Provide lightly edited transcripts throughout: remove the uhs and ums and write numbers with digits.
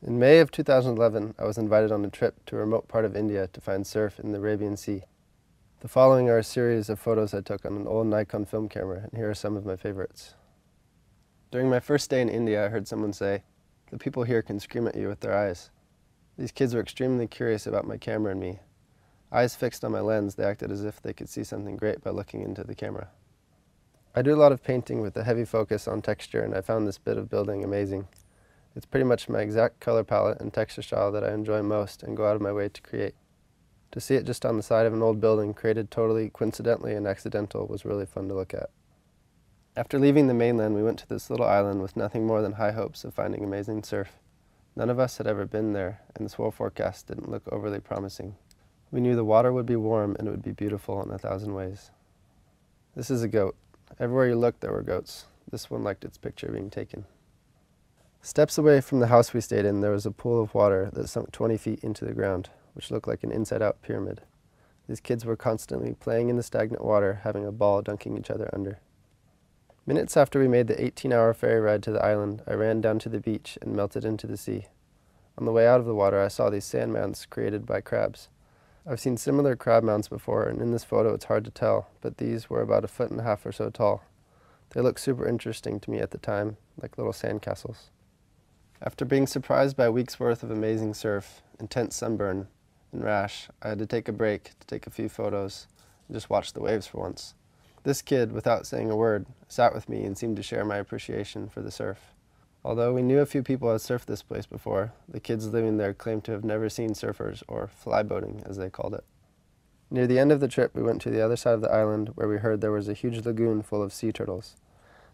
In May of 2011, I was invited on a trip to a remote part of India to find surf in the Arabian Sea. The following are a series of photos I took on an old Nikon film camera, and here are some of my favorites. During my first day in India, I heard someone say, "The people here can scream at you with their eyes." These kids were extremely curious about my camera and me. Eyes fixed on my lens, they acted as if they could see something great by looking into the camera. I do a lot of painting with a heavy focus on texture, and I found this bit of building amazing. It's pretty much my exact color palette and texture style that I enjoy most and go out of my way to create. To see it just on the side of an old building, created totally coincidentally and accidental, was really fun to look at. After leaving the mainland, we went to this little island with nothing more than high hopes of finding amazing surf. None of us had ever been there, and the swell forecast didn't look overly promising. We knew the water would be warm and it would be beautiful in 1,000 ways. This is a goat. Everywhere you looked, there were goats. This one liked its picture being taken. Steps away from the house we stayed in, there was a pool of water that sunk 20 feet into the ground, which looked like an inside-out pyramid. These kids were constantly playing in the stagnant water, having a ball dunking each other under. Minutes after we made the 18-hour ferry ride to the island, I ran down to the beach and melted into the sea. On the way out of the water, I saw these sand mounds created by crabs. I've seen similar crab mounds before, and in this photo it's hard to tell, but these were about 1.5 feet or so tall. They looked super interesting to me at the time, like little sand castles. After being surprised by a week's worth of amazing surf, intense sunburn, and rash, I had to take a break to take a few photos and just watch the waves for once. This kid, without saying a word, sat with me and seemed to share my appreciation for the surf. Although we knew a few people had surfed this place before, the kids living there claimed to have never seen surfers, or flyboating as they called it. Near the end of the trip, we went to the other side of the island where we heard there was a huge lagoon full of sea turtles.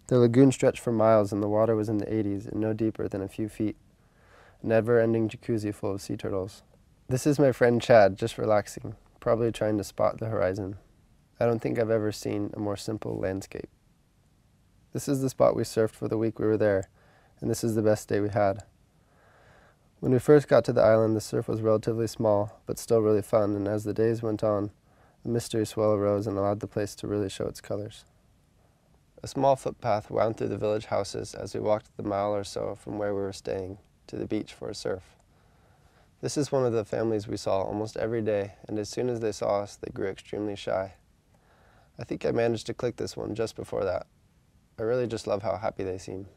The lagoon stretched for miles and the water was in the 80s and no deeper than a few feet. A never-ending jacuzzi full of sea turtles. This is my friend Chad, just relaxing, probably trying to spot the horizon. I don't think I've ever seen a more simple landscape. This is the spot we surfed for the week we were there, and this is the best day we had. When we first got to the island, the surf was relatively small, but still really fun, and as the days went on, a mystery swell arose and allowed the place to really show its colors. A small footpath wound through the village houses as we walked the mile or so from where we were staying to the beach for a surf. This is one of the families we saw almost every day, and as soon as they saw us, they grew extremely shy. I think I managed to click this one just before that. I really just love how happy they seem.